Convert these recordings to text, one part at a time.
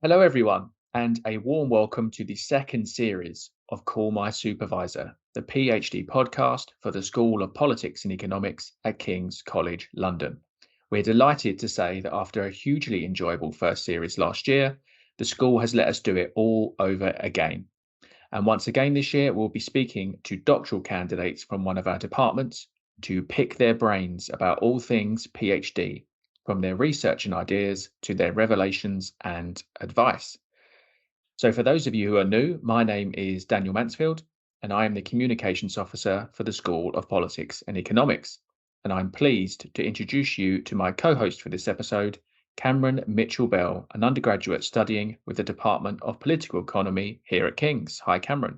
Hello, everyone, and a warm welcome to the second series of Call My Supervisor, the PhD podcast for the School of Politics and Economics at King's College London. We're delighted to say that after a hugely enjoyable first series last year, the school has let us do it all over again. And once again this year, we'll be speaking to doctoral candidates from one of our departments to pick their brains about all things PhD, from their research and ideas to their revelations and advice. So, for those of you who are new, my name is Daniel Mansfield, and I am the Communications Officer for the School of Politics and Economics. And I'm pleased to introduce you to my co host for this episode, Cameron Mitchell Bell, an undergraduate studying with the Department of Political Economy here at King's. Hi, Cameron.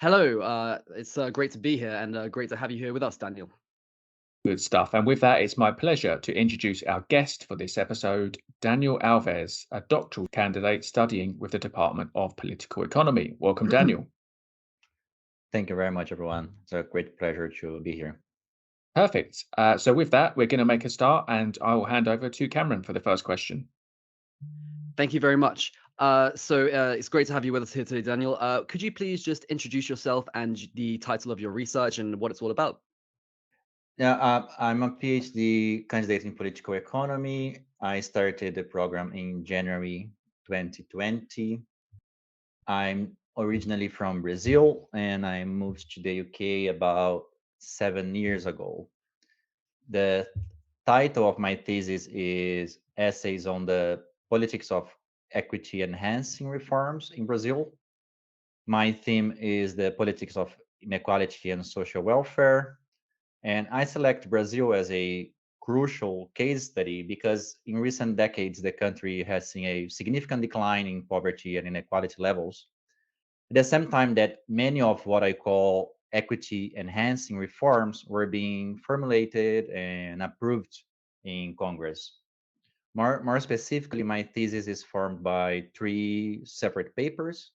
Hello, it's great to be here and great to have you here with us, Daniel. Good stuff. And with that, it's my pleasure to introduce our guest for this episode, Daniel Alves, a doctoral candidate studying with the Department of Political Economy. Welcome, Daniel. Thank you very much, everyone. It's a great pleasure to be here. Perfect. So with that, we're going to make a start, and I will hand over to Cameron for the first question. Thank you very much. It's great to have you with us here today, Daniel. Could you please just introduce yourself and the title of your research and what it's all about? Yeah, I'm a PhD candidate in political economy. I started the program in January 2020. I'm originally from Brazil, and I moved to the UK about 7 years ago. The title of my thesis is Essays on the Politics of Equity Enhancing Reforms in Brazil. My theme is the politics of inequality and social welfare. And I select Brazil as a crucial case study because in recent decades, the country has seen a significant decline in poverty and inequality levels. At the same time that many of what I call equity enhancing reforms were being formulated and approved in Congress. More specifically, my thesis is formed by three separate papers.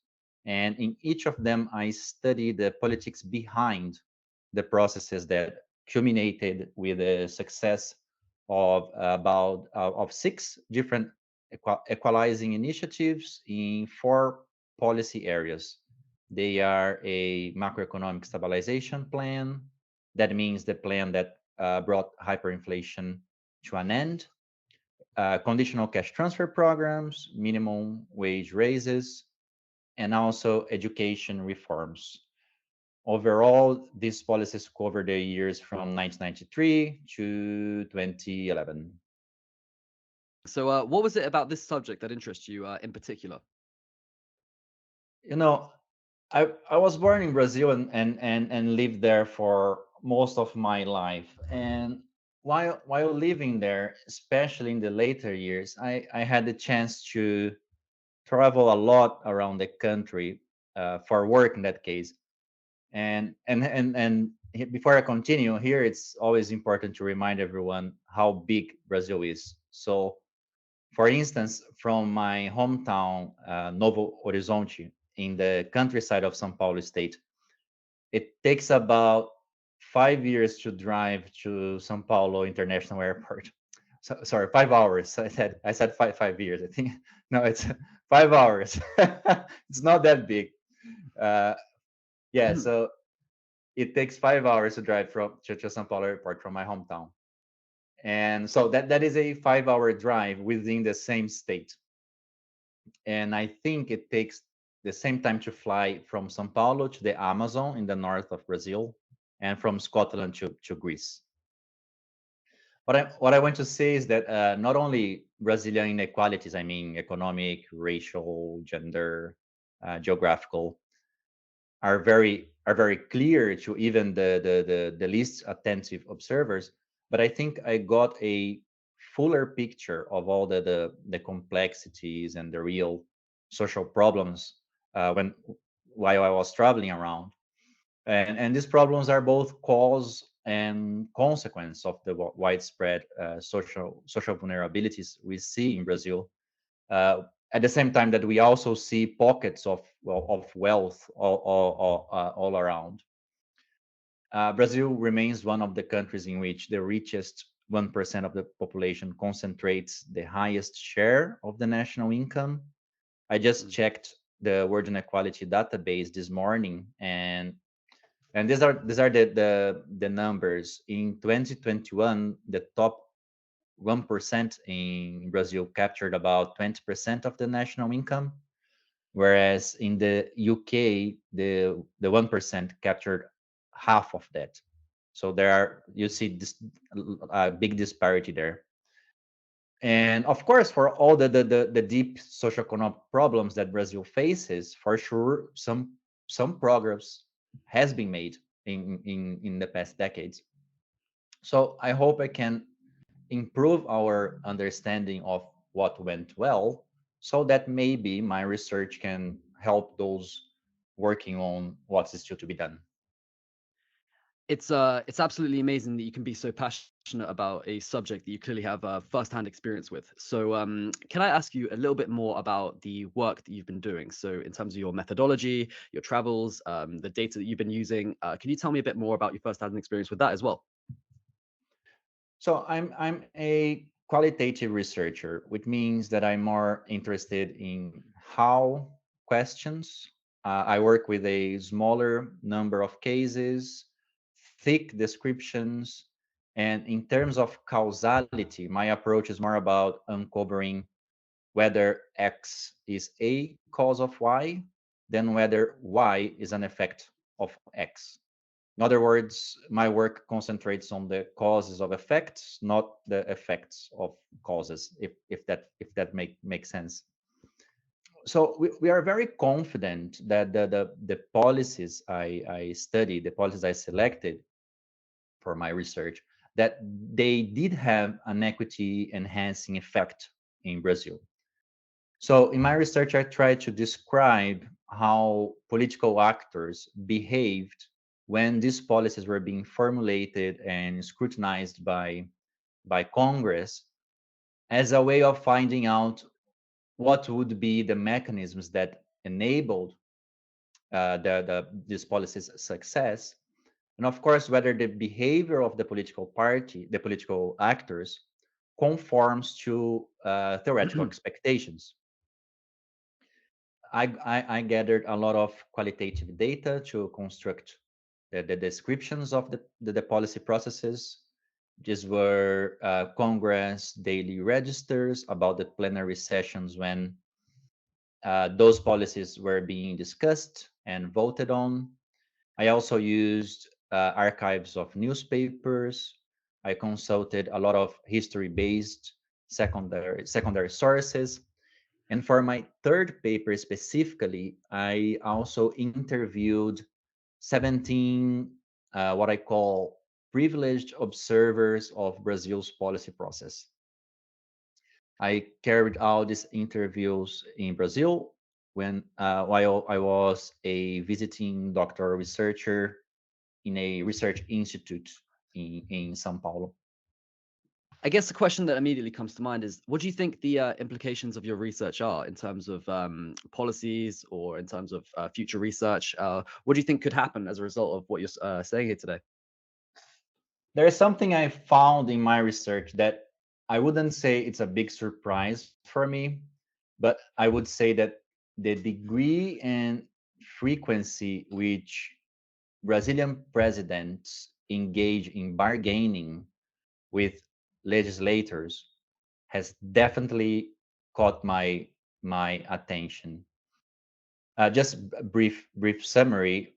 And in each of them, I study the politics behind the processes that culminated with the success of six different equalizing initiatives in four policy areas. They are a macroeconomic stabilization plan. That means the plan that brought hyperinflation to an end. Conditional cash transfer programs, minimum wage raises, and also education reforms. Overall, these policies cover the years from 1993 to 2011. So, what was it about this subject that interests you in particular? You know, I was born in Brazil and lived there for most of my life. And while living there, especially in the later years, I had the chance to travel a lot around the country for work in that case. And before I continue here, it's always important to remind everyone how big Brazil is. So, for instance, from my hometown, Novo Horizonte, in the countryside of São Paulo state, it takes about 5 years to drive to São Paulo International Airport. So, sorry, 5 hours. I said 5 years. I think no, it's 5 hours. It's not that big. Uh, yeah, so it takes 5 hours to drive to São Paulo Airport from my hometown, and so that is a 5 hour drive within the same state. And I think it takes the same time to fly from São Paulo to the Amazon in the north of Brazil, and from Scotland to Greece. What I want to say is that not only Brazilian inequalities, I mean economic, racial, gender, geographical, are very clear to even the least attentive observers. But I think I got a fuller picture of all the complexities and the real social problems when while I was traveling around. And these problems are both cause and consequence of the widespread social vulnerabilities we see in Brazil, at the same time that we also see pockets of wealth all around. Brazil remains one of the countries in which the richest 1% of the population concentrates the highest share of the national income. I just checked the word inequality database this morning, and these are the numbers. In 2021, the top 1% in Brazil captured about 20% of the national income, whereas in the UK, the 1% captured half of that. So you see this big disparity there. And of course, for all the deep socioeconomic problems that Brazil faces, for sure, some progress has been made in the past decades. So I hope I can improve our understanding of what went well, so that maybe my research can help those working on what's still to be done. It's absolutely amazing that you can be so passionate about a subject that you clearly have first-hand experience with. So, can I ask you a little bit more about the work that you've been doing? So, in terms of your methodology, your travels, the data that you've been using, can you tell me a bit more about your first-hand experience with that as well? So I'm a qualitative researcher, which means that I'm more interested in how questions. I work with a smaller number of cases, thick descriptions, and in terms of causality, my approach is more about uncovering whether X is a cause of Y than whether Y is an effect of X. In other words, my work concentrates on the causes of effects, not the effects of causes, if that makes sense. So we are very confident that the policies I studied, the policies I selected for my research, that they did have an equity enhancing effect in Brazil. So in my research, I tried to describe how political actors behaved when these policies were being formulated and scrutinized by Congress, as a way of finding out what would be the mechanisms that enabled these policies' success, and of course whether the behavior of the political party, the political actors, conforms to theoretical expectations. I gathered a lot of qualitative data to construct the descriptions of the policy processes. These were Congress daily registers about the plenary sessions when those policies were being discussed and voted on. I also used archives of newspapers. I consulted a lot of history-based secondary sources. And for my third paper specifically, I also interviewed 17 what I call privileged observers of Brazil's policy process. I carried out these interviews in Brazil while I was a visiting doctoral researcher in a research institute in São Paulo. I guess the question that immediately comes to mind is, what do you think the implications of your research are in terms of policies or in terms of future research? What do you think could happen as a result of what you're saying here today? There is something I found in my research that I wouldn't say it's a big surprise for me, but I would say that the degree and frequency which Brazilian presidents engage in bargaining with legislators has definitely caught my attention. Just a brief summary.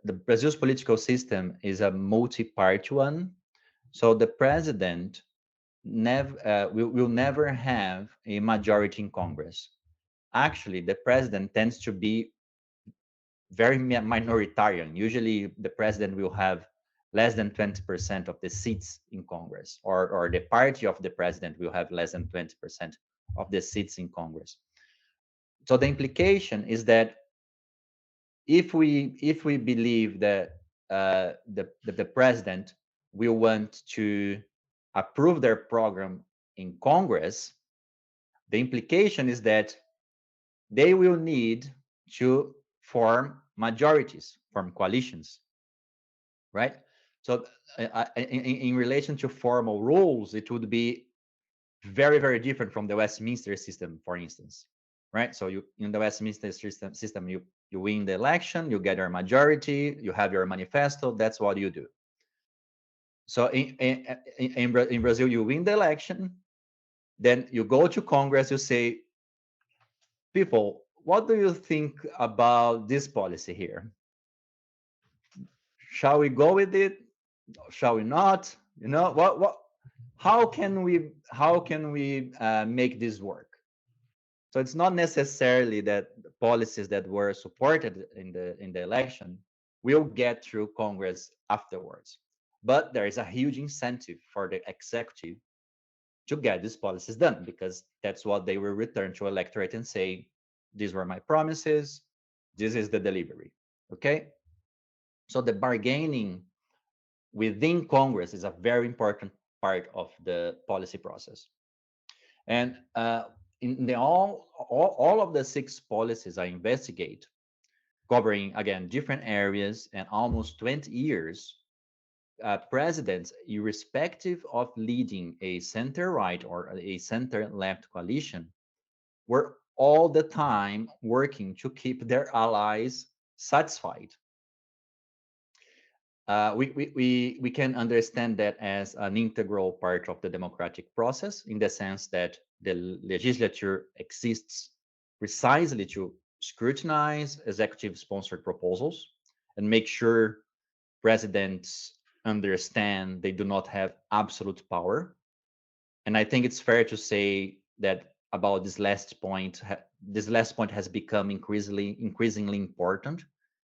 The Brazil's political system is a multi-party one, so the president will never have a majority in Congress. Actually, the president tends to be very minoritarian. Usually, the president will have less than 20% of the seats in Congress, or the party of the president will have less than 20% of the seats in Congress. So the implication is that if we believe that the president will want to approve their program in Congress, the implication is that they will need to form majorities, form coalitions, right? So in relation to formal rules, it would be very, very different from the Westminster system, for instance, right? So you in the Westminster system, you win the election, you get your majority, you have your manifesto. That's what you do. So in Brazil, you win the election, then you go to Congress, you say, people, what do you think about this policy here? Shall we go with it? Shall we not? You know, what how can we make this work? So it's not necessarily that policies that were supported in the election will get through Congress afterwards, but there is a huge incentive for the executive to get these policies done, because that's what they will return to electorate and say, these were my promises, this is the delivery. Okay, so the bargaining within Congress is a very important part of the policy process. And in all of the 6 policies I investigate, covering again different areas and almost 20 years, presidents, irrespective of leading a center-right or a center-left coalition, were all the time working to keep their allies satisfied. We can understand that as an integral part of the democratic process, in the sense that the legislature exists precisely to scrutinize executive-sponsored proposals and make sure presidents understand they do not have absolute power. And I think it's fair to say that about this last point, this last point has become increasingly important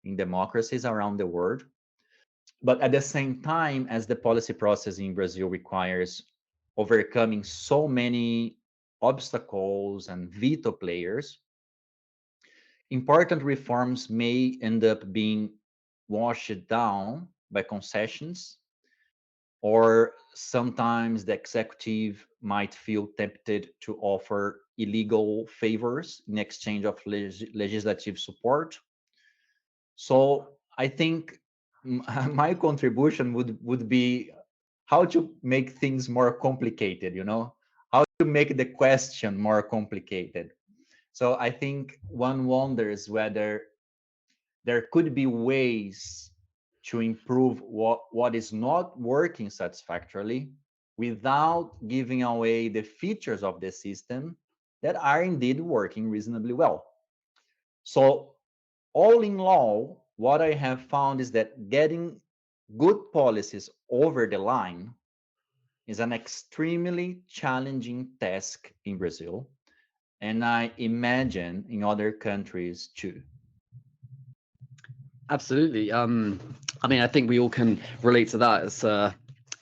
in democracies around the world. But at the same time, as the policy process in Brazil requires overcoming so many obstacles and veto players, important reforms may end up being washed down by concessions, or sometimes the executive might feel tempted to offer illegal favors in exchange of legislative support. So I think my contribution would be how to make things more complicated, you know, how to make the question more complicated. So I think one wonders whether there could be ways to improve what is not working satisfactorily without giving away the features of the system that are indeed working reasonably well. So all in all, what I have found is that getting good policies over the line is an extremely challenging task in Brazil, and I imagine in other countries too. Absolutely. I mean, I think we all can relate to that. It's a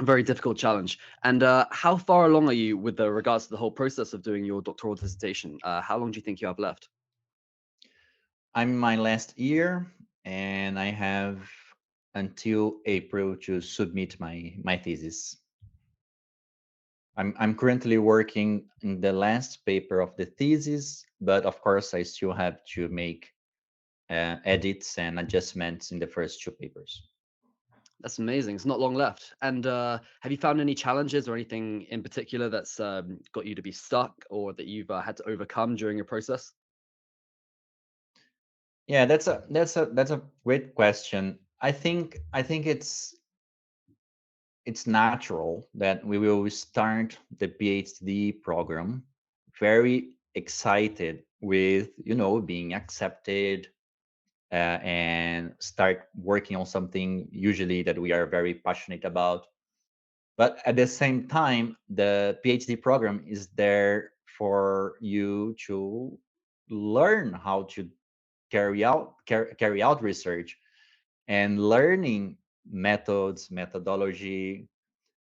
very difficult challenge. And how far along are you with regards to the whole process of doing your doctoral dissertation? How long do you think you have left? I'm in my last year, and I have until April to submit my thesis. I'm currently working in the last paper of the thesis, but of course I still have to make edits and adjustments in the first 2 papers. That's amazing. It's not long left. And have you found any challenges or anything in particular that's got you to be stuck or that you've had to overcome during your process? Yeah, that's a great question. I think it's natural that we will start the PhD program very excited with, you know, being accepted, and start working on something usually that we are very passionate about. But at the same time, the PhD program is there for you to learn how to carry out research, and learning methods, methodology,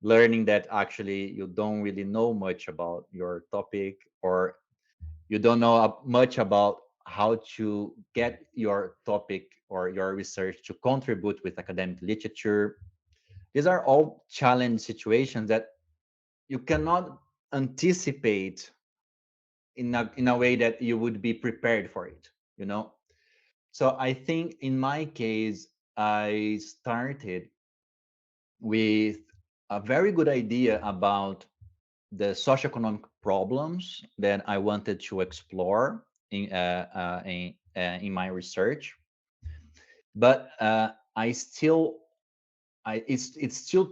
learning that actually you don't really know much about your topic, or you don't know much about how to get your topic or your research to contribute with academic literature. These are all challenge situations that you cannot anticipate in a way that you would be prepared for it, you know. So I think in my case, I started with a very good idea about the socioeconomic problems that I wanted to explore in my research, but it still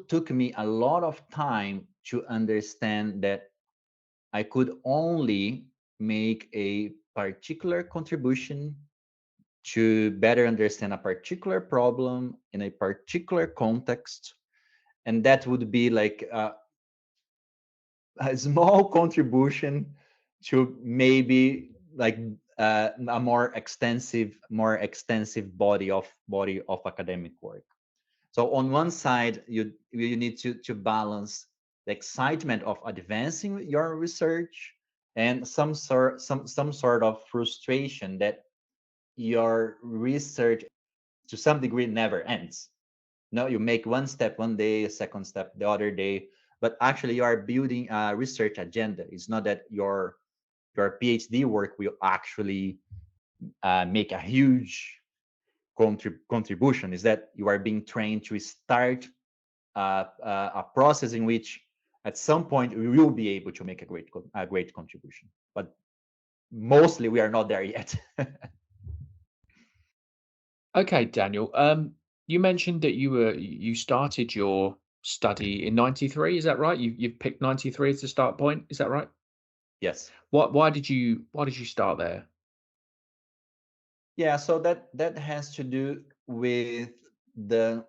took me a lot of time to understand that I could only make a particular contribution to better understand a particular problem in a particular context, and that would be like a small contribution to maybe like a more extensive body of academic work. So on one side, you need to balance the excitement of advancing your research and some sort of frustration that your research to some degree never ends. No, you make one step one day, a second step the other day, but actually you are building a research agenda. It's not that your PhD work will actually make a huge contribution. Is that you are being trained to start a process in which at some point we will be able to make a great contribution, but mostly we are not there yet. Okay, Daniel. You mentioned that you started your study in '93. Is that right? You've picked '93 as the start point. Is that right? Yes. Why did you start there? Yeah, so that has to do with the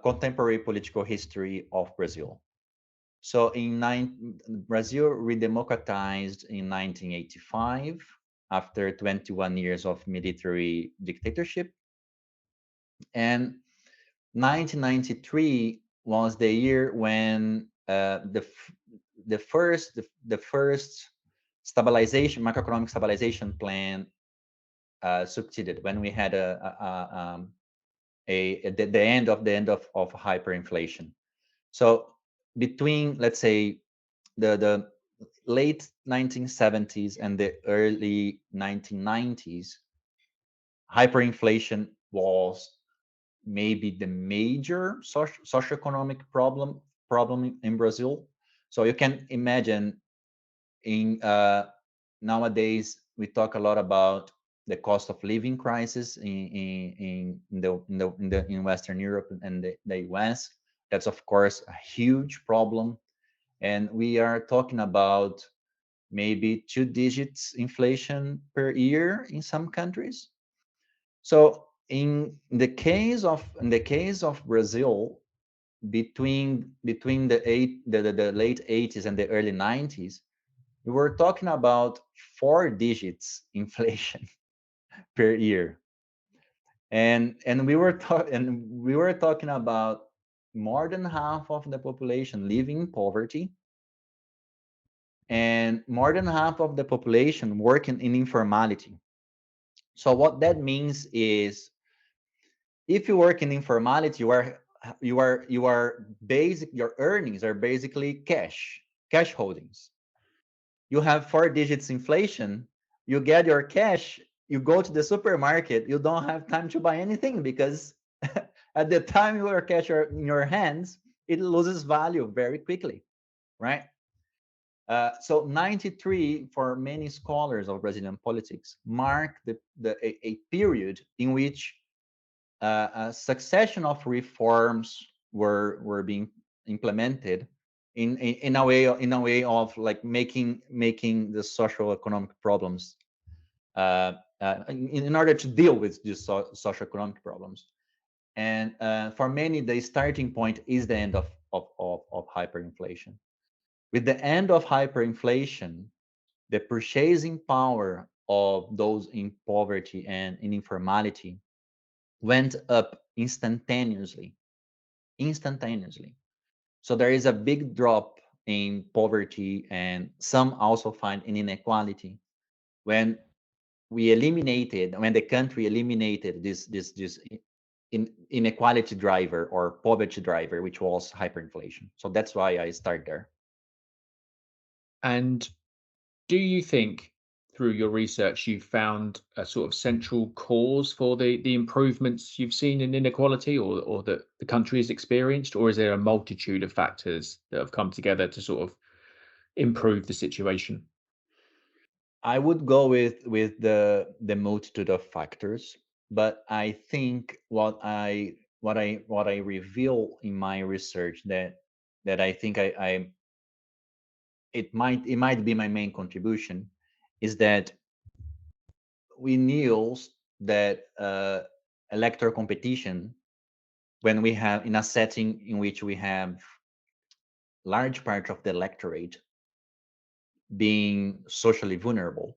contemporary political history of Brazil. So Brazil redemocratized in 1985 after 21 years of military dictatorship, and 1993 was the year when the first stabilization macroeconomic stabilization plan succeeded, when we had the end of hyperinflation. So between, let's say, the late 1970s and the early 1990s, hyperinflation was maybe the major socioeconomic problem in Brazil. So you can imagine, in nowadays we talk a lot about the cost of living crisis in Western Europe and the US. That's of course a huge problem, and we are talking about maybe 2 digits inflation per year in some countries. So in the case of Brazil, between the late 80s and the early 90s, we were talking about 4 digits inflation per year, and we were talking about more than half of the population living in poverty, and more than half of the population working in informality. So what that means is, if you work in informality, you are basic your earnings are basically cash holdings. You have 4 digits inflation, you get your cash, you go to the supermarket, you don't have time to buy anything, because at the time your cash are in your hands, it loses value very quickly, right? So 93, for many scholars of Brazilian politics, mark a period in which a succession of reforms were being implemented in a way of like making the social economic problems, in order to deal with these social economic problems. And for many, the starting point is the end of hyperinflation. With the end of hyperinflation, the purchasing power of those in poverty and in informality went up instantaneously. Instantaneously. So there is a big drop in poverty, and some also find in inequality, when the country eliminated this inequality driver or poverty driver, which was hyperinflation. So that's why I start there. And do you think, through your research, you found a sort of central cause for the improvements you've seen in inequality, or that the country has experienced, or is there a multitude of factors that have come together to sort of improve the situation? I would go with the multitude of factors, but I think what I reveal in my research that I think I it might be my main contribution is that we knew that electoral competition, when we have in a setting in which we have large part of the electorate being socially vulnerable,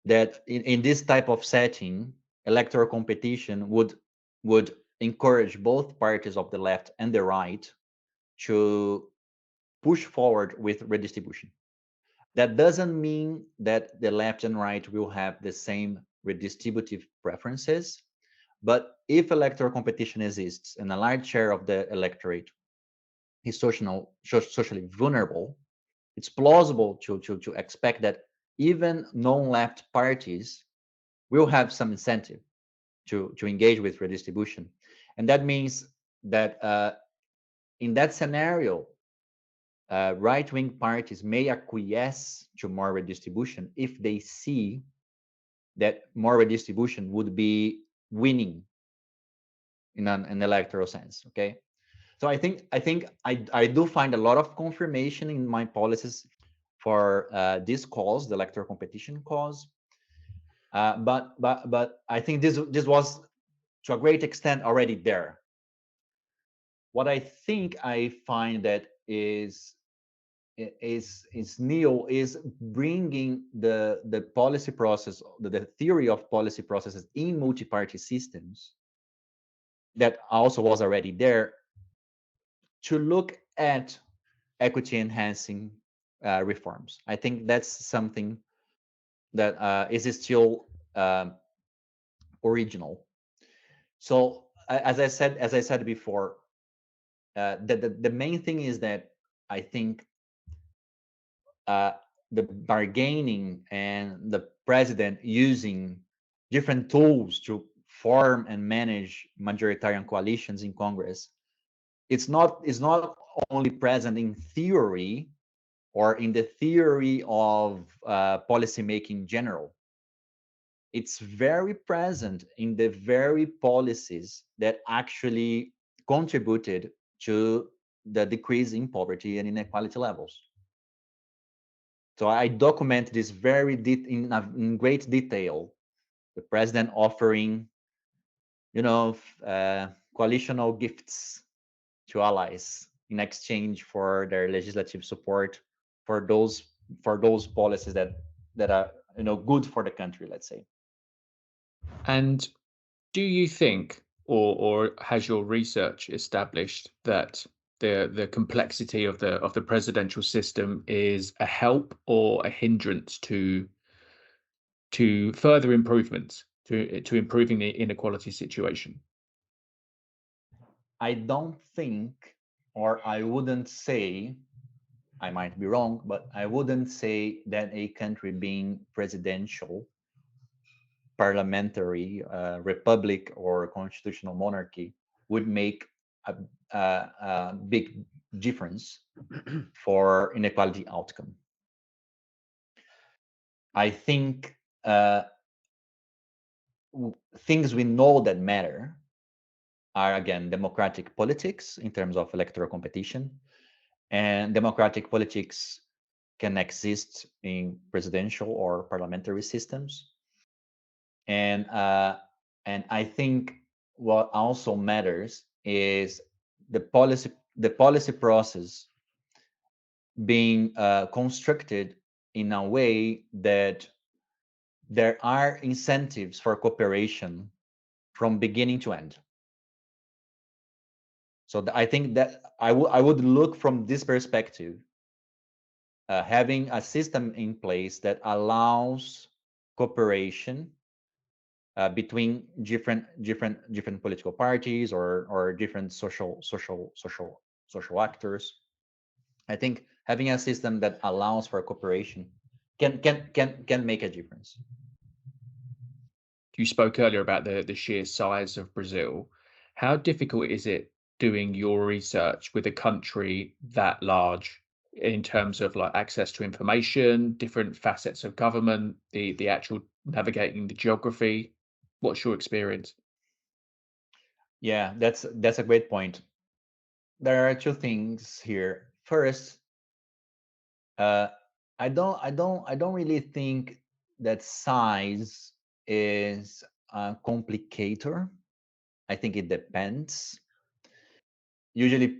that in this type of setting, electoral competition would encourage both parties of the left and the right to push forward with redistribution. That doesn't mean that the left and right will have the same redistributive preferences, but if electoral competition exists and a large share of the electorate is socially vulnerable, it's plausible to expect that even non-left parties will have some incentive to engage with redistribution. And that means that in that scenario, right-wing parties may acquiesce to more redistribution if they see that more redistribution would be winning in an electoral sense. Okay, so I do find a lot of confirmation in my policies for this cause, the electoral competition cause. But I think this was to a great extent already there. What I think I find that is new is bringing the policy process, the theory of policy processes in multi-party systems that also was already there, to look at equity enhancing reforms. I think that's something that is still original. So as I said before, the main thing is that I think the bargaining and the president using different tools to form and manage majoritarian coalitions in Congress, it's not only present in theory or in the theory of policymaking in general. It's very present in the very policies that actually contributed to the decrease in poverty and inequality levels. So I document this in great detail. The president offering, coalitional gifts to allies in exchange for their legislative support for those policies that are good for the country, let's say. And do you think, or has your research established that the complexity of the presidential system is a help or a hindrance to further improvements to improving the inequality situation? I don't think, or I wouldn't say, I might be wrong, but I wouldn't say that a country being presidential, parliamentary, republic, or constitutional monarchy would make a big difference for inequality outcome. I think things we know that matter are, again, democratic politics in terms of electoral competition, and democratic politics can exist in presidential or parliamentary systems. And I think what also matters is the policy process being constructed in a way that there are incentives for cooperation from beginning to end. So I think that I would look from this perspective, having a system in place that allows cooperation between different political parties or different social actors. I think having a system that allows for cooperation can make a difference. You spoke earlier about the sheer size of Brazil. How difficult is it doing your research with a country that large in terms of like access to information, different facets of government, the actual navigating the geography? What's your experience? Yeah, that's a great point. There are two things here. First, uh, I don't really think that size is a complicator. I think it depends. Usually,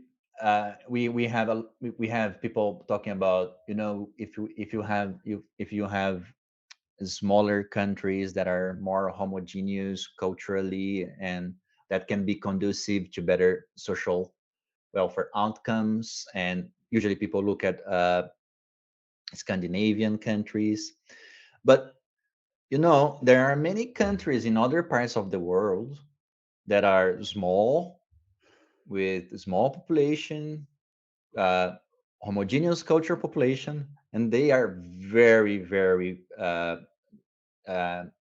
we have people talking about, if you have smaller countries that are more homogeneous culturally, and that can be conducive to better social welfare outcomes. And usually people look at Scandinavian countries. But there are many countries in other parts of the world that are small, with small population, uh, homogeneous cultural population, and they are very, very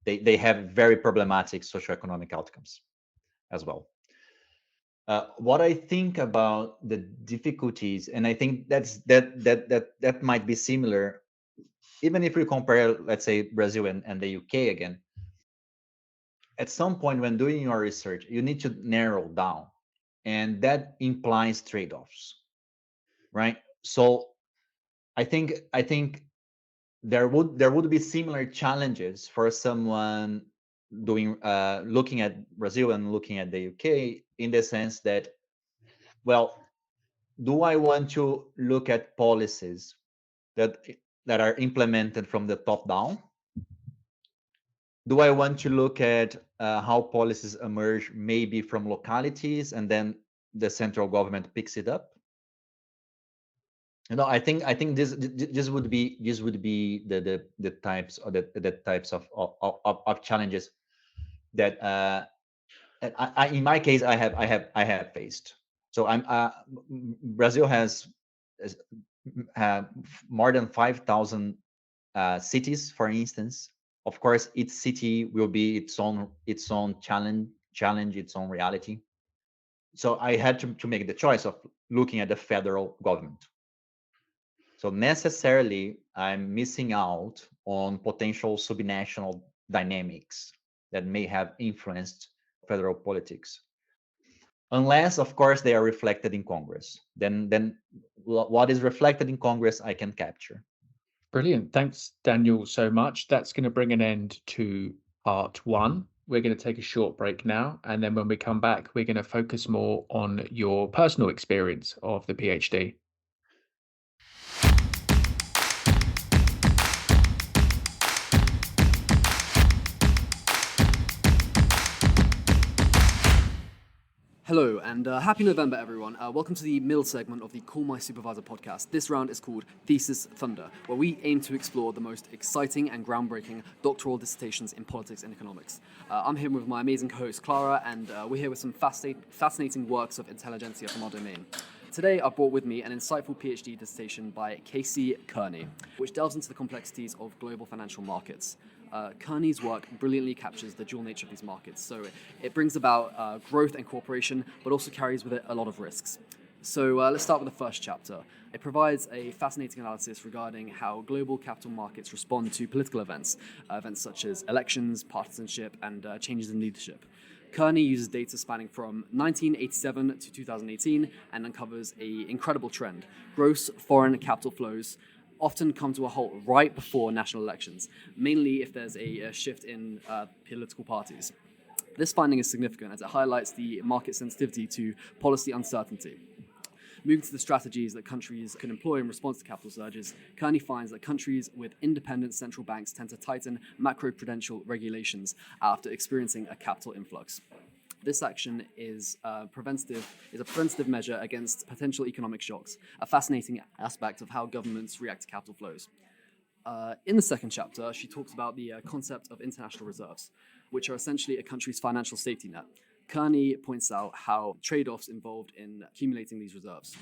they have very problematic socioeconomic outcomes as well. What I think about the difficulties, and I think that might be similar, even if we compare, let's say, Brazil and the UK again. At some point when doing your research, you need to narrow down, and that implies trade-offs, right? So I think there would be similar challenges for someone doing looking at Brazil and looking at the UK, in the sense that, well, do I want to look at policies that that are implemented from the top down? Do I want to look at how policies emerge maybe from localities, and then the central government picks it up? I think this would be the types, or the types of challenges that in my case I have faced. So Brazil has more than 5,000 cities, for instance. Of course, each city will be its own challenge, its own reality. So I had to make the choice of looking at the federal government. So necessarily, I'm missing out on potential subnational dynamics that may have influenced federal politics, unless, of course, they are reflected in Congress. Then what is reflected in Congress, I can capture. Brilliant. Thanks, Daniel, so much. That's going to bring an end to part one. We're going to take a short break now. And then when we come back, we're going to focus more on your personal experience of the PhD. Hello and happy November, everyone. Welcome to the middle segment of the Call My Supervisor podcast. This round is called Thesis Thunder, where we aim to explore the most exciting and groundbreaking doctoral dissertations in politics and economics. I'm here with my amazing co-host Clara, and we're here with some fascinating works of intelligentsia from our domain. Today, I brought with me an insightful PhD dissertation by Casey Kearney, which delves into the complexities of global financial markets. Kearney's work brilliantly captures the dual nature of these markets. So it brings about growth and cooperation, but also carries with it a lot of risks. So let's start with the first chapter. It provides a fascinating analysis regarding how global capital markets respond to political events such as elections, partisanship, and changes in leadership. Kearney uses data spanning from 1987 to 2018 and uncovers an incredible trend. Gross foreign capital flows often come to a halt right before national elections, mainly if there's a shift in political parties. This finding is significant as it highlights the market sensitivity to policy uncertainty. Moving to the strategies that countries can employ in response to capital surges, Kearney finds that countries with independent central banks tend to tighten macroprudential regulations after experiencing a capital influx. This action is a preventative measure against potential economic shocks, a fascinating aspect of how governments react to capital flows. In the second chapter, she talks about the concept of international reserves, which are essentially a country's financial safety net. Kearney points out how trade-offs involved in accumulating these reserves.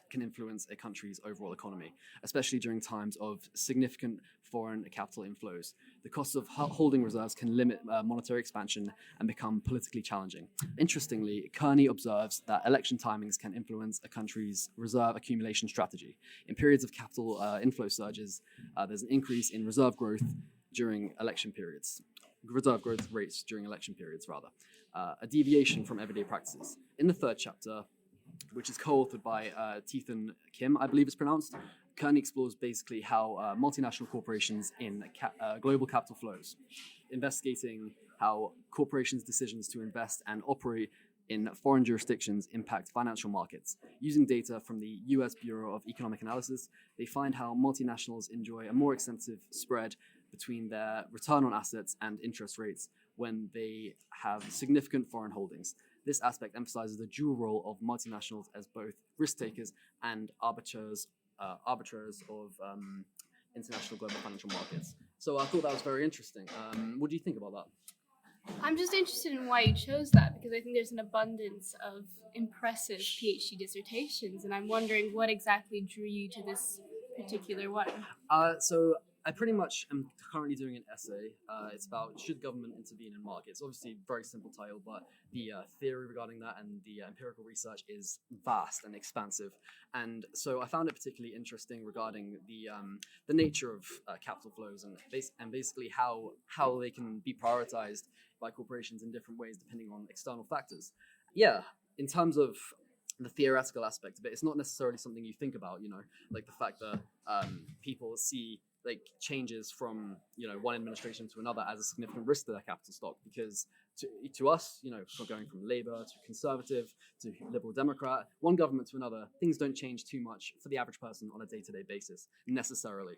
can influence a country's overall economy, especially during times of significant foreign capital inflows. The cost of holding reserves can limit monetary expansion and become politically challenging. Interestingly, Kearney observes that election timings can influence a country's reserve accumulation strategy. In periods of capital inflow surges, there's an increase in reserve growth during election periods. Reserve growth rates during election periods, rather. A deviation from everyday practices. In the third chapter, which is co-authored by Tethan Kim, I believe it's pronounced, Kearney explores basically how multinational corporations in global capital flows, investigating how corporations' decisions to invest and operate in foreign jurisdictions impact financial markets. Using data from the US Bureau of Economic Analysis, they find how multinationals enjoy a more extensive spread between their return on assets and interest rates when they have significant foreign holdings. This aspect emphasizes the dual role of multinationals as both risk takers and arbiters of international global financial markets. So I thought that was very interesting. What do you think about that? I'm just interested in why you chose that, because I think there's an abundance of impressive PhD dissertations, and I'm wondering what exactly drew you to this particular one. So I pretty much am currently doing an essay. It's about should government intervene in markets. Obviously, very simple title, but the theory regarding that and the empirical research is vast and expansive. And so I found it particularly interesting regarding the nature of capital flows and basically how they can be prioritized by corporations in different ways depending on external factors. Yeah, in terms of the theoretical aspect of it, it's not necessarily something you think about, like the fact that people see like changes from one administration to another as a significant risk to their capital stock, because to us, going from Labour to Conservative to Liberal Democrat, one government to another, things don't change too much for the average person on a day-to-day basis necessarily.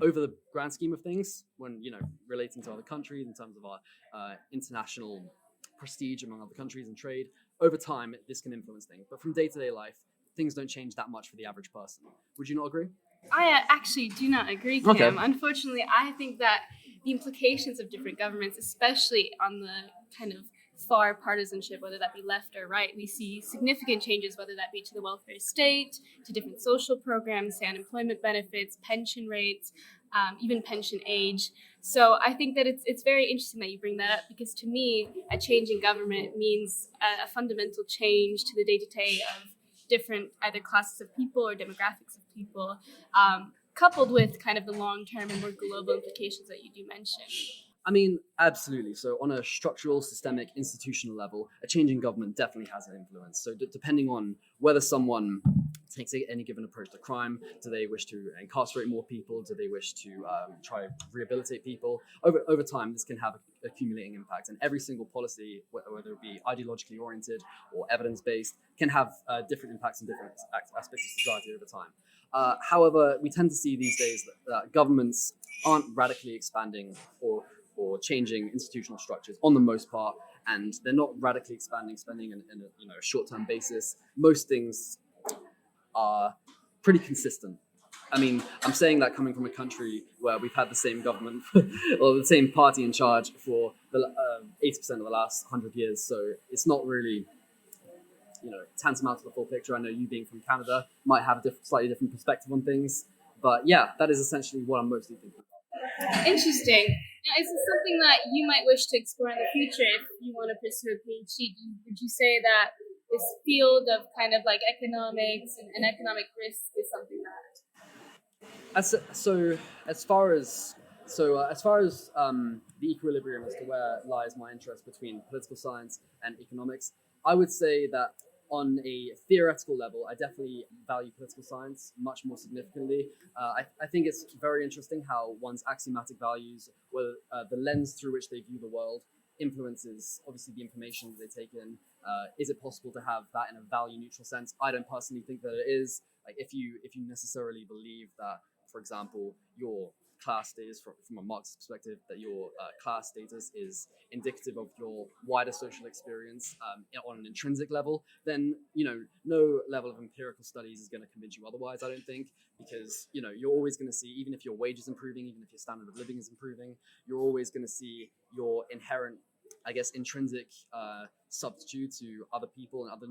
Over the grand scheme of things, when relating to other countries in terms of our international prestige among other countries and trade, over time this can influence things. But from day-to-day life, things don't change that much for the average person. Would you not agree? I actually do not agree, Kim. Okay. Unfortunately, I think that the implications of different governments, especially on the kind of far partisanship, whether that be left or right, we see significant changes, whether that be to the welfare state, to different social programs, say unemployment benefits, pension rates, even pension age. So I think that it's very interesting that you bring that up, because to me, a change in government means a fundamental change to the day-to-day of different either classes of people or demographics of people, coupled with kind of the long-term and more global implications that you do mention. I mean, absolutely. So on a structural, systemic, institutional level, a change in government definitely has an influence. So depending on whether someone takes any given approach to crime, do they wish to incarcerate more people? Do they wish to try to rehabilitate people? Over time, this can have accumulating impact. And every single policy, whether it be ideologically oriented or evidence-based, can have different impacts in different aspects of society over time. However, we tend to see these days that governments aren't radically expanding or changing institutional structures on the most part, and they're not radically expanding spending in a short-term basis. Most things are pretty consistent. I mean, I'm saying that coming from a country where we've had the same government or the same party in charge for the 80% of the last 100 years, so it's not really tantamount to the full picture. I know you being from Canada might have a slightly different perspective on things, but yeah, that is essentially what I'm mostly thinking about. Interesting. Now, is this something that you might wish to explore in the future if you want to pursue a PhD? Would you say that this field of kind of like economics and economic risk is something that... As far as the equilibrium as to where lies my interest between political science and economics, I would say that on a theoretical level, I definitely value political science much more significantly. I think it's very interesting how one's axiomatic values, whether the lens through which they view the world, influences obviously the information that they take in. Is it possible to have that in a value neutral sense? I don't personally think that it is. Like if you necessarily believe that, for example, your class status from a Marxist perspective, that your class status is indicative of your wider social experience on an intrinsic level, then no level of empirical studies is going to convince you otherwise, I don't think, because you're always going to see, even if your wage is improving, even if your standard of living is improving, you're always going to see your inherent, I guess, intrinsic substitute to other people and other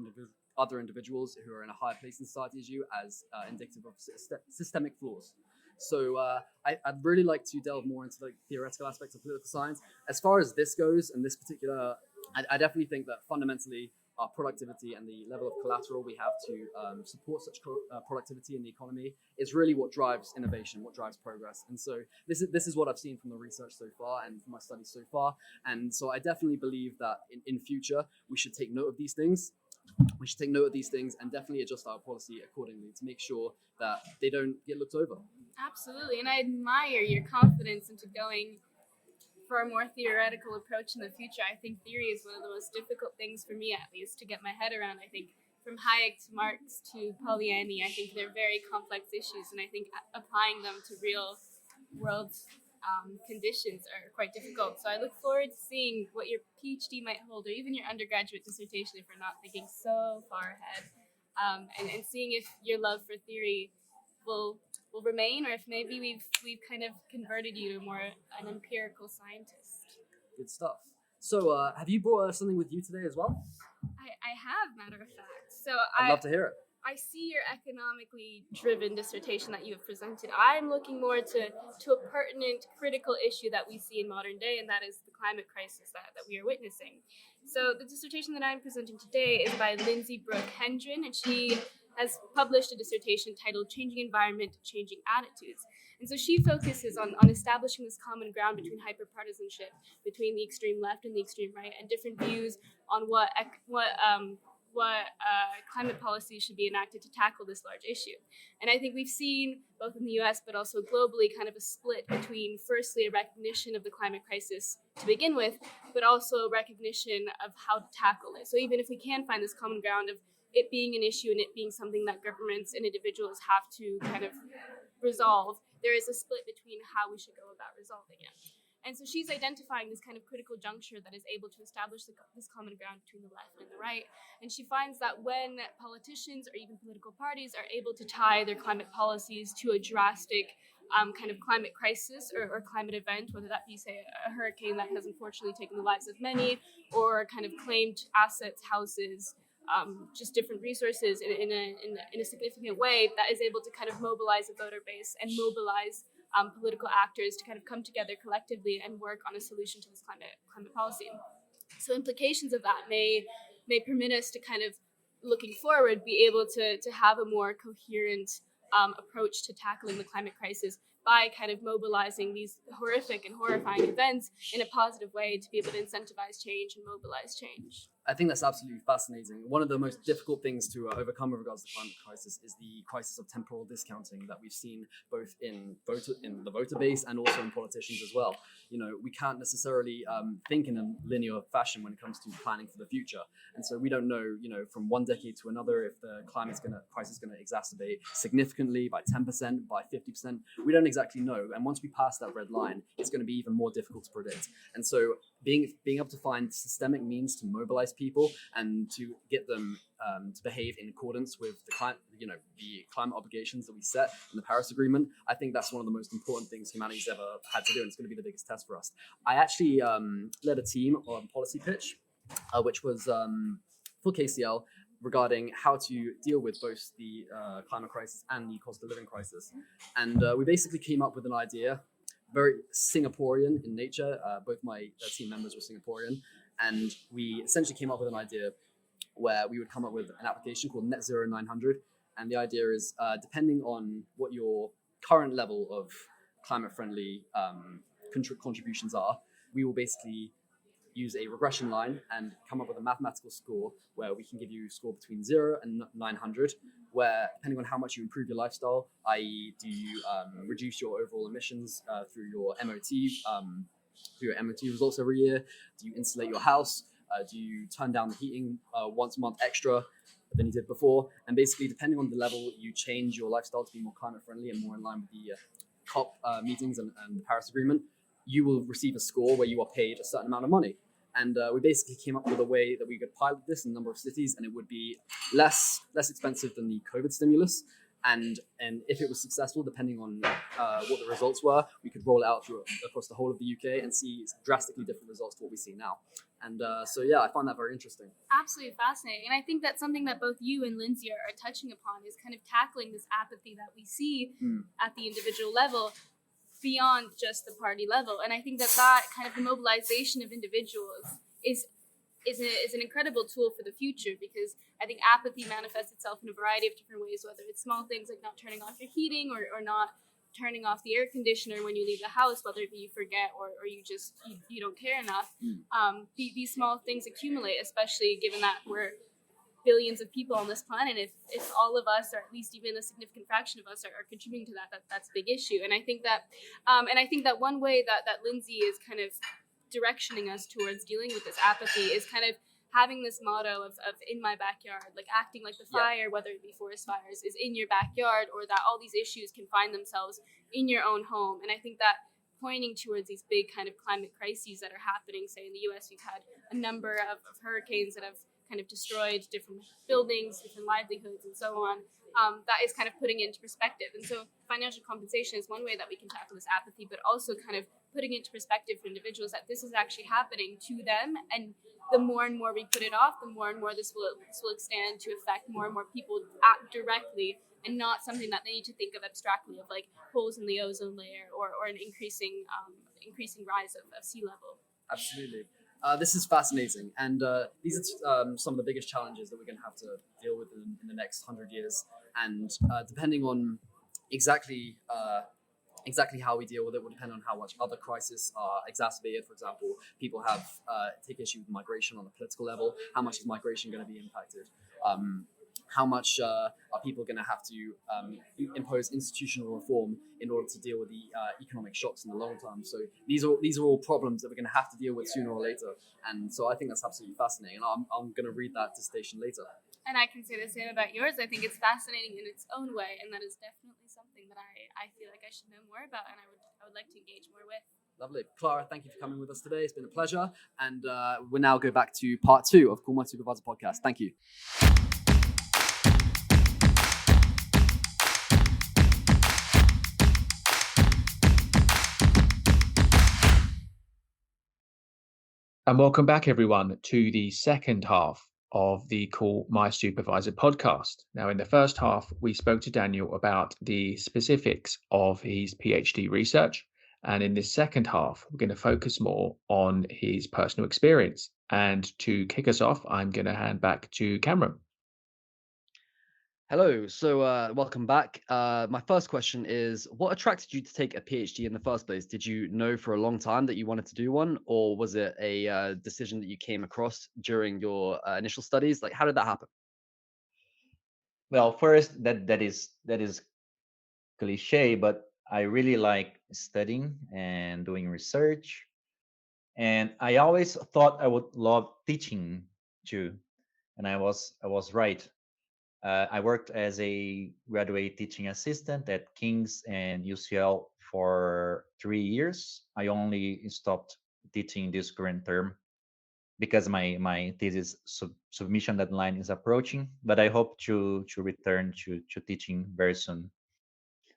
other individuals who are in a higher place in society as you as indicative of systemic flaws. So I'd really like to delve more into the theoretical aspects of political science. As far as this goes, and this particular, I definitely think that fundamentally our productivity and the level of collateral we have to support such productivity in the economy is really what drives innovation, what drives progress. And so this is what I've seen from the research so far and from my studies so far. And so I definitely believe that in future we should take note of these things. We should take note of these things and definitely adjust our policy accordingly to make sure that they don't get looked over. Absolutely, and I admire your confidence into going for a more theoretical approach in the future. I think theory is one of the most difficult things for me, at least, to get my head around. I think from Hayek to Marx to Polanyi, I think they're very complex issues, and I think applying them to real world conditions are quite difficult. So I look forward to seeing what your PhD might hold, or even your undergraduate dissertation if we're not thinking so far ahead, and seeing if your love for theory will remain, or if maybe we've kind of converted you to more an empirical scientist. Good stuff. So have you brought something with you today as well? I have, matter of fact. So I'd love to hear it. I see your economically driven dissertation that you have presented. I'm looking more to a pertinent, critical issue that we see in modern day, and that is the climate crisis that we are witnessing. So the dissertation that I'm presenting today is by Lindsay Brooke Hendren, and she has published a dissertation titled Changing Environment, Changing Attitudes. And so she focuses on establishing this common ground between hyperpartisanship, between the extreme left and the extreme right, and different views on what climate policies should be enacted to tackle this large issue. And I think we've seen, both in the US but also globally, kind of a split between, firstly, a recognition of the climate crisis to begin with, but also a recognition of how to tackle it. So even if we can find this common ground of it being an issue and it being something that governments and individuals have to kind of resolve, there is a split between how we should go about resolving it. And so she's identifying this kind of critical juncture that is able to establish this common ground between the left and the right. And she finds that when politicians or even political parties are able to tie their climate policies to a drastic kind of climate crisis or climate event, whether that be, say, a hurricane that has unfortunately taken the lives of many, or kind of claimed assets, houses, just different resources in a significant way, that is able to kind of mobilize a voter base and mobilize political actors to kind of come together collectively and work on a solution to this climate policy. So implications of that may permit us to kind of, looking forward, be able to have a more coherent approach to tackling the climate crisis by kind of mobilizing these horrific and horrifying events in a positive way to be able to incentivize change and mobilize change. I think that's absolutely fascinating. One of the most difficult things to overcome with regards to the climate crisis is the crisis of temporal discounting that we've seen both in the voter base and also in politicians as well. You know, we can't necessarily think in a linear fashion when it comes to planning for the future. And so we don't know, you know, from one decade to another if the crisis is going to exacerbate significantly by 10%, by 50%. We don't exactly know. And once we pass that red line, it's going to be even more difficult to predict. And so being able to find systemic means to mobilize people and to get them to behave in accordance with the climate obligations that we set in the Paris Agreement, I think that's one of the most important things humanity's ever had to do, and it's going to be the biggest test for us. I actually led a team on policy pitch, which was for KCL, regarding how to deal with both the climate crisis and the cost of living crisis. And we basically came up with an idea, very Singaporean in nature. Both my team members were Singaporean. And we essentially came up with an idea where we would come up with an application called Net Zero 900. And the idea is, depending on what your current level of climate-friendly contributions are, we will basically use a regression line and come up with a mathematical score where we can give you a score between 0 and 900, where depending on how much you improve your lifestyle, i.e. do you reduce your overall emissions through your MOT results every year, do you insulate your house, do you turn down the heating once a month extra than you did before, and basically depending on the level you change your lifestyle to be more climate friendly and more in line with the COP meetings and the Paris Agreement, you will receive a score where you are paid a certain amount of money. And we basically came up with a way that we could pilot this in a number of cities, and it would be less expensive than the COVID stimulus, and if it was successful, depending on what the results were, we could roll it out across the whole of the UK and see drastically different results to what we see now. And so yeah, I find that very interesting. Absolutely fascinating. And I think that's something that both you and Lindsay are touching upon, is kind of tackling this apathy that we see at the individual level beyond just the party level. And I think that kind of the mobilization of individuals is an incredible tool for the future, because I think apathy manifests itself in a variety of different ways, whether it's small things like not turning off your heating or not turning off the air conditioner when you leave the house, whether it be you forget or you just you don't care enough. These small things accumulate, especially given that we're billions of people on this planet. If all of us, or at least even a significant fraction of us, are contributing to that's a big issue. And I think that one way that Lindsay is kind of directioning us towards dealing with this apathy is kind of having this motto of in my backyard, like acting like the fire, whether it be forest fires, is in your backyard, or that all these issues can find themselves in your own home. And I think that pointing towards these big kind of climate crises that are happening, say in the US, we've had a number of hurricanes that have kind of destroyed different buildings, different livelihoods, and so on. That is kind of putting it into perspective. And so financial compensation is one way that we can tackle this apathy, but also kind of putting it into perspective for individuals that this is actually happening to them. And the more and more we put it off, the more and more this will extend to affect more and more people directly, and not something that they need to think of abstractly, of like holes in the ozone layer or an increasing rise of sea level. Absolutely. This is fascinating, and these are some of the biggest challenges that we're going to have to deal with in the next 100 years. And depending on exactly how we deal with it will depend on how much other crises are exacerbated. For example, people take issue with migration on a political level. How much is migration going to be impacted? How much are people going to have to impose institutional reform in order to deal with the economic shocks in the long term? So these are all problems that we're going to have to deal with sooner or later. And so I think that's absolutely fascinating. And I'm going to read that dissertation later. And I can say the same about yours. I think it's fascinating in its own way, and that is definitely something that I feel like I should know more about, and I would like to engage more with. Lovely. Clara, thank you for coming with us today. It's been a pleasure. And we'll now go back to part 2 of Call My Supervisor podcast. Thank you. And welcome back, everyone, to the second half of the Call My Supervisor podcast. Now, in the first half, we spoke to Daniel about the specifics of his PhD research. And in this second half, we're going to focus more on his personal experience. And to kick us off, I'm going to hand back to Cameron. Hello. So welcome back. My first question is, what attracted you to take a PhD in the first place? Did you know for a long time that you wanted to do one, or was it a decision that you came across during your initial studies? Like, how did that happen? Well, first, that is cliche, but I really like studying and doing research, and I always thought I would love teaching too, and I was right. I worked as a graduate teaching assistant at King's and UCL for 3 years. I only stopped teaching this current term because my thesis submission deadline is approaching, but I hope to return to teaching very soon.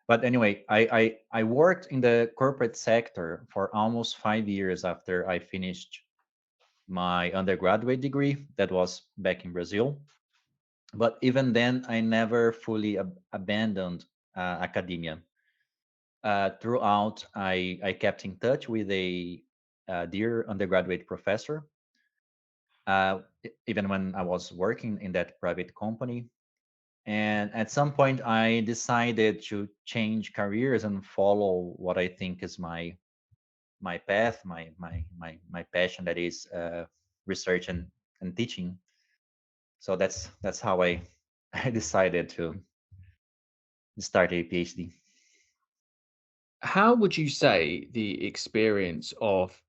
But anyway, I worked in the corporate sector for almost 5 years after I finished my undergraduate degree. That was back in Brazil. But even then, I never fully abandoned academia. Throughout, I kept in touch with a dear undergraduate professor, even when I was working in that private company. And at some point, I decided to change careers and follow what I think is my path, my passion, that is research and teaching. So that's how I I decided to start a PhD. How would you say the experience of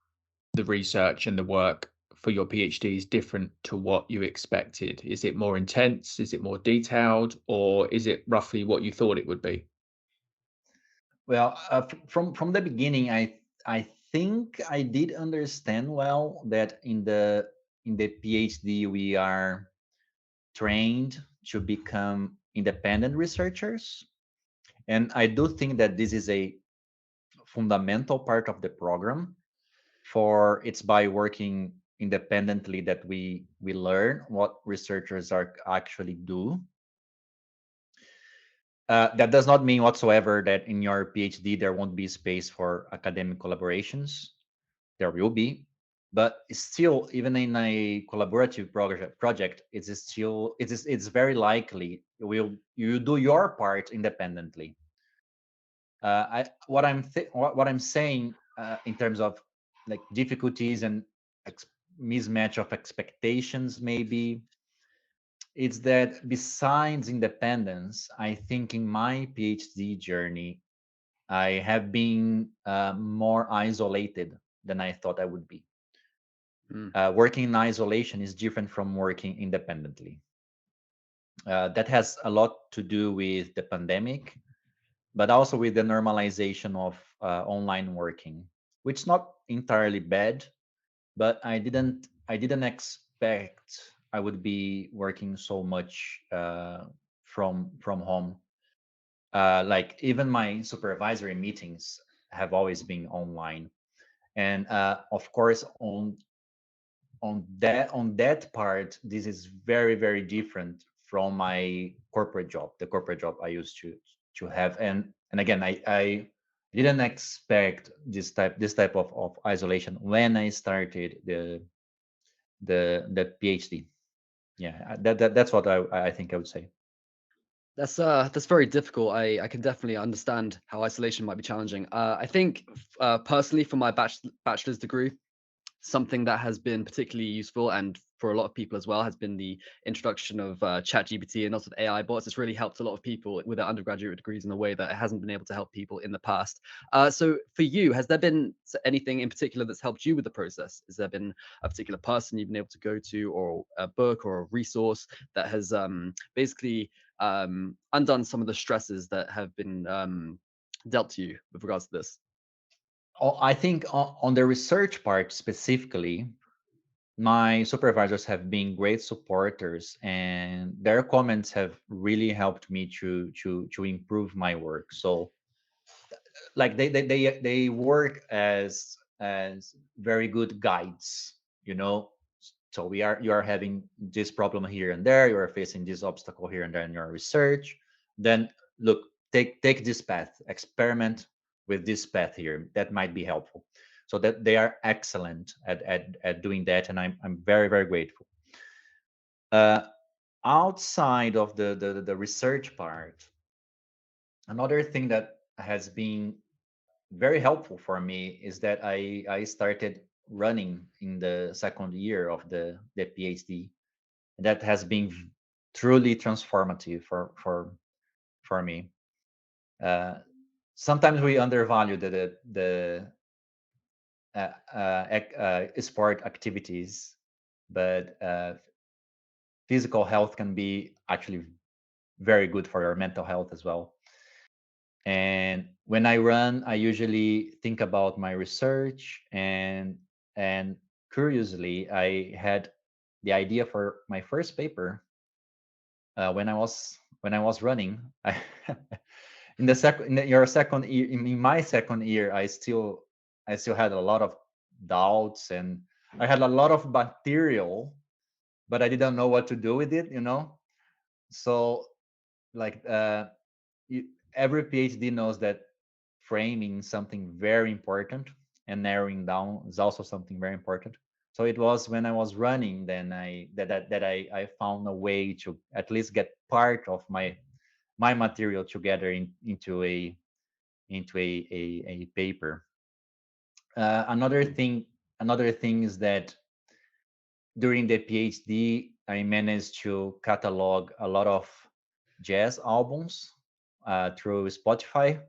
the research and the work for your PhD is different to what you expected? Is it more intense? Is it more detailed? Or is it roughly what you thought it would be? Well, from the beginning, I think I did understand well that in the PhD we are trained to become independent researchers, And I do think that this is a fundamental part of the program. For it's by working independently that we learn what researchers are actually do. That does not mean whatsoever that in your PhD there won't be space for academic collaborations. There will be, but still, even in a collaborative project, it's very likely you do your part independently. What I'm saying in terms of like difficulties and mismatch of expectations, maybe it's that besides independence, I think in my PhD journey, I have been more isolated than I thought I would be. Working in isolation is different from working independently. That has a lot to do with the pandemic, but also with the normalization of online working, which is not entirely bad, but I didn't expect I would be working so much from home. Like even my supervisory meetings have always been online, and of course on that part, this is very very different from my corporate job, the corporate job I used to have. And again, I didn't expect this type of isolation when I started the PhD. Yeah, that's what I think I would say. That's very difficult. I can definitely understand how isolation might be challenging. I think personally for my bachelor's degree, something that has been particularly useful, and for a lot of people as well, has been the introduction of ChatGPT and lots of AI bots. It's really helped a lot of people with their undergraduate degrees in a way that it hasn't been able to help people in the past. So for you, has there been anything in particular that's helped you with the process? Has there been a particular person you've been able to go to, or a book or a resource that has basically undone some of the stresses that have been dealt to you with regards to this? I think on the research part specifically, my supervisors have been great supporters, and their comments have really helped me to improve my work. So like they work as very good guides, you know. So you are having this problem here and there, you are facing this obstacle here and there in your research. Then look, take this path, experiment with this path here, that might be helpful. So that they are excellent at doing that, and I'm very very grateful. uh Outside of the research part, another thing that has been very helpful for me is that I started running in the second year of the PhD. That has been truly transformative for me. Uh, Sometimes we undervalue the sport activities, but physical health can be actually very good for your mental health as well. And when I run, I usually think about my research, and curiously, I had the idea for my first paper when I was running. In my second year, I still had a lot of doubts, and I had a lot of material, but I didn't know what to do with it. So like you, every PhD knows that framing something very important, and narrowing down is also something very important. So it was when I was running, then I found a way to at least get part of my material together into a paper. Another thing is that during the PhD, I managed to catalog a lot of jazz albums through Spotify,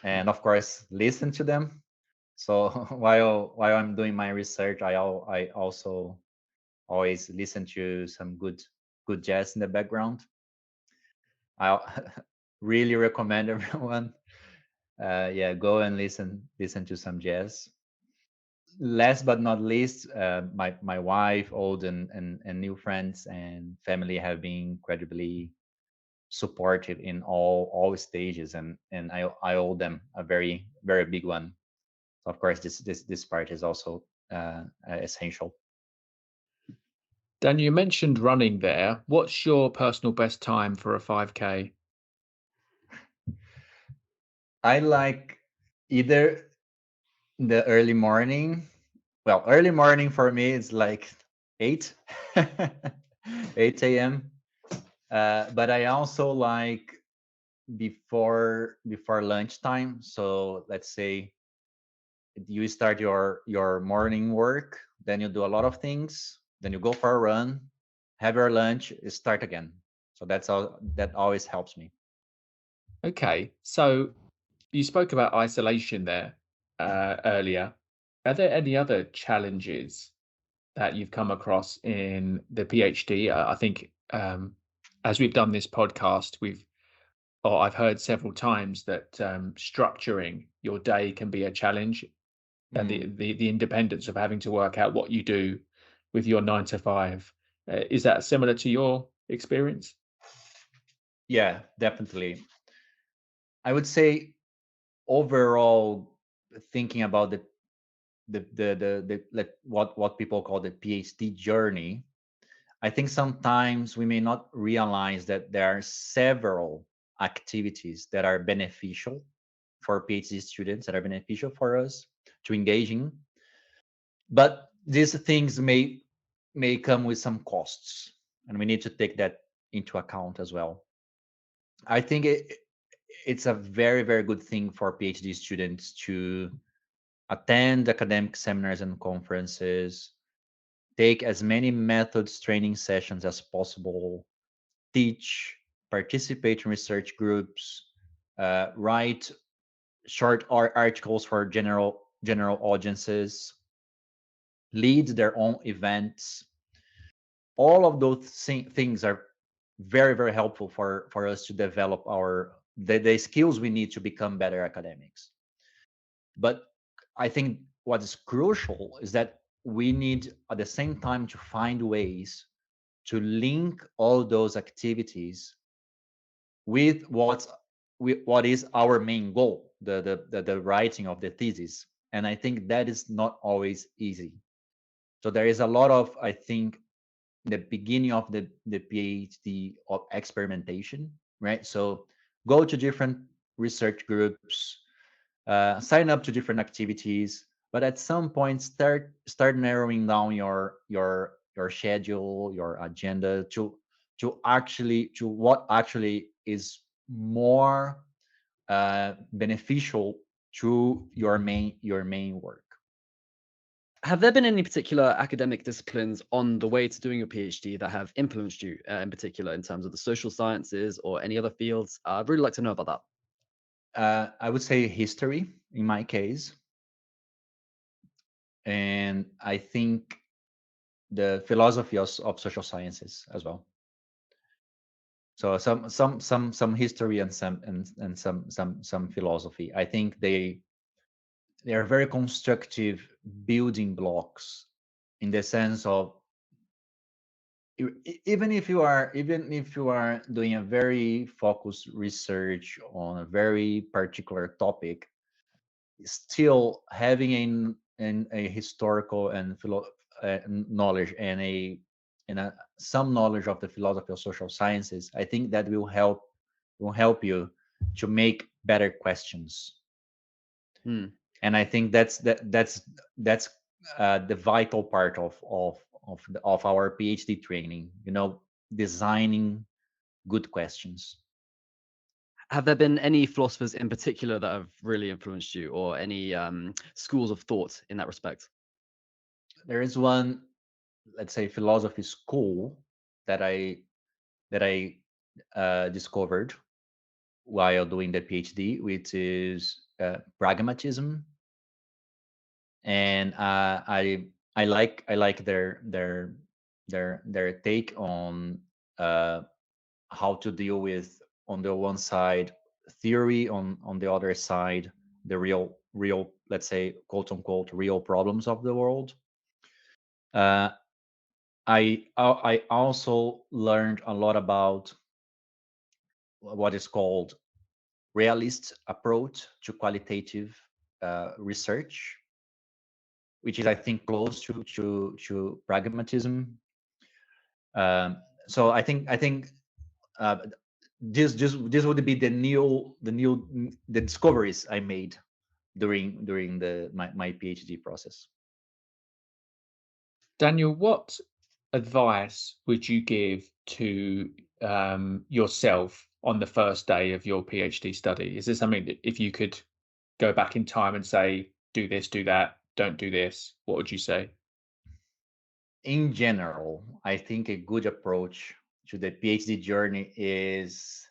and of course listen to them. So while I'm doing my research, I also always listen to some good jazz in the background. I really recommend everyone, yeah, go and listen to some jazz. Last but not least, my wife, old and new friends and family have been incredibly supported in all stages, and I owe them a very very big one. So of course, this part is also essential. Dan, you mentioned running there. What's your personal best time for a 5K? I like either the early morning. Well, early morning for me is like 8 8 a.m. But I also like before lunchtime. So let's say you start your morning work, then you do a lot of things, then you go for a run, have your lunch, start again. So that's all. That always helps me. Okay, so you spoke about isolation there earlier. Are there any other challenges that you've come across in the PhD? I think as we've done this podcast, I've heard several times that structuring your day can be a challenge, and the independence of having to work out what you do with your 9 to 5. Is that similar to your experience? Yeah, definitely. I would say overall, thinking about what people call the PhD journey, I think sometimes we may not realize that there are several activities that are beneficial for PhD students, that are beneficial for us to engage in. But these things may come with some costs, and we need to take that into account as well. I think it's a very very good thing for PhD students to attend academic seminars and conferences, take as many methods training sessions as possible, teach, participate in research groups, write short articles for general audiences, lead their own events. All of those things are very very helpful for us to develop the skills we need to become better academics. But I think what is crucial is that we need at the same time to find ways to link all those activities with what is our main goal, the writing of the thesis. And I think that is not always easy. So there is a lot of, I think, the beginning of the PhD of experimentation, right? So go to different research groups, sign up to different activities, but at some point start narrowing down your schedule, your agenda to what actually is more beneficial to your main work. Have there been any particular academic disciplines on the way to doing your PhD that have influenced you, in particular in terms of the social sciences or any other fields? I'd really like to know about that. I would say history in my case, and I think the philosophy of social sciences as well. So some history and some philosophy. I think they are very constructive building blocks in the sense of even if you are doing a very focused research on a very particular topic, still having a historical and knowledge and some knowledge of the philosophy of social sciences, I think that will help you to make better questions. Hmm. And I think that's the vital part of our PhD training. Designing good questions. Have there been any philosophers in particular that have really influenced you, or any schools of thought in that respect? There is one, let's say, philosophy school that I discovered while doing the PhD, which is pragmatism, and I like their take on how to deal with, on the one side, theory, on the other side, the real, let's say, quote unquote, real problems of the world. uh, I also learned a lot about what is called realist approach to qualitative research, which is, I think, close to pragmatism. So I think uh, this would be the discoveries I made during my PhD process. Daniel, what advice would you give to yourself on the first day of your PhD study? Is there something that if you could go back in time and say, do this, do that, don't do this, what would you say? In general, I think a good approach to the PhD journey is,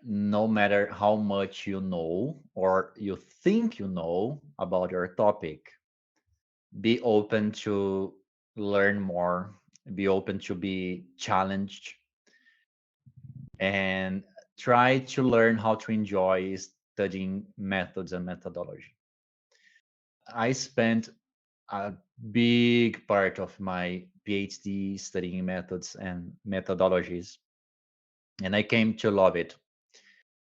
no matter how much you know or you think you know about your topic, be open to learn more, be open to be challenged, and try to learn how to enjoy studying methods and methodology. I spent a big part of my PhD studying methods and methodologies, and I came to love it.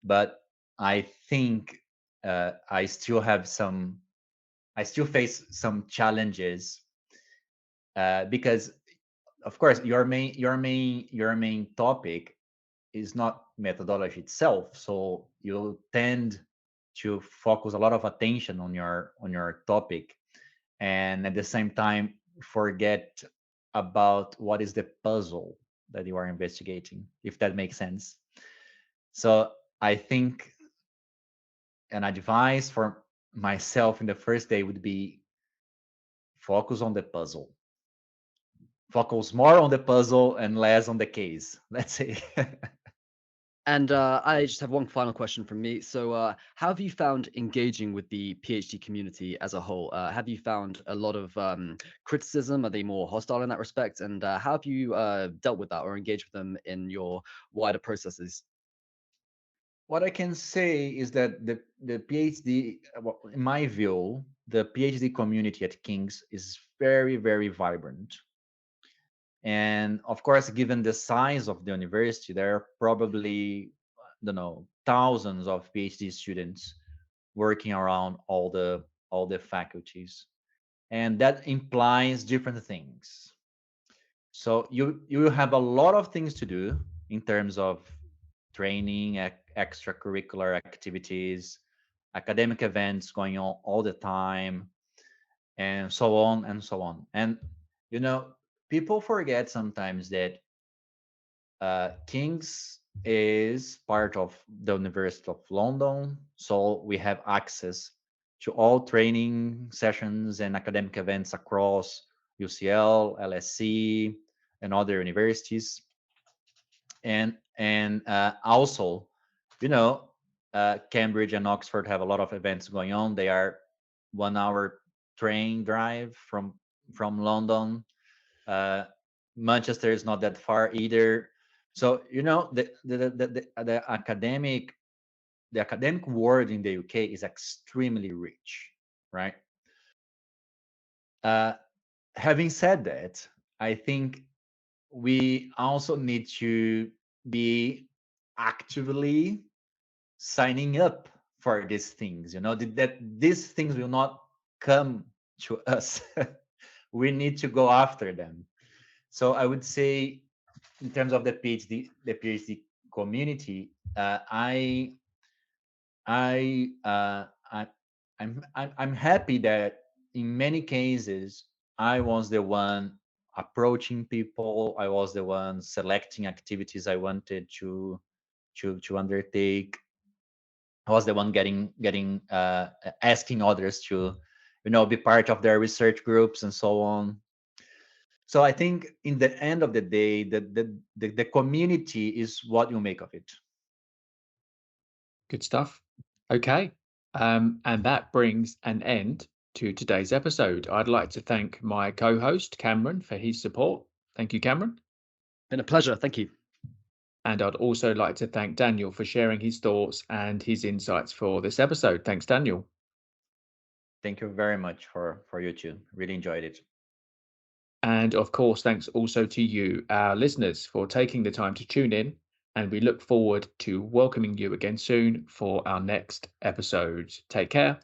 But I think I still face some challenges because, of course, your main topic is not methodology itself, so you tend to focus a lot of attention on your topic, and at the same time forget about what is the puzzle that you are investigating, if that makes sense. So I think an advice for myself in the first day would be, focus on the puzzle. Focus more on the puzzle and less on the case. Let's say. And I just have one final question from me. So, how have you found engaging with the PhD community as a whole? Have you found a lot of criticism? Are they more hostile in that respect? And how have you dealt with that or engaged with them in your wider processes? What I can say is that the PhD, well, in my view, the PhD community at King's is very, very vibrant. And of course, given the size of the university, there are probably, I don't know, thousands of PhD students working around all the faculties, and that implies different things. So you will have a lot of things to do in terms of training, extracurricular activities, academic events going on all the time, and so on and so on. And you know, people forget sometimes that King's is part of the University of London, so we have access to all training sessions and academic events across UCL, LSE, and other universities. And also, you know, Cambridge and Oxford have a lot of events going on. They are 1 hour train drive from London. Uh, Manchester is not that far either. So you know, the academic world in the UK is extremely rich, right? Uh, Having said that, I think we also need to be actively signing up for these things. You know, that these things will not come to us. We need to go after them. So I would say, in terms of the PhD community, I I I'm happy that in many cases I was the one approaching people. I was the one selecting activities I wanted to undertake. I was the one asking others to, be part of their research groups and so on. So I think in the end of the day, the community is what you make of it. Good stuff. Okay. And that brings an end to today's episode. I'd like to thank my co-host, Cameron, for his support. Thank you, Cameron. Been a pleasure. Thank you. And I'd also like to thank Daniel for sharing his thoughts and his insights for this episode. Thanks, Daniel. Thank you very much for you too. Really enjoyed it. And of course, thanks also to you, our listeners, for taking the time to tune in and we look forward to welcoming you again soon for our next episode. Take care.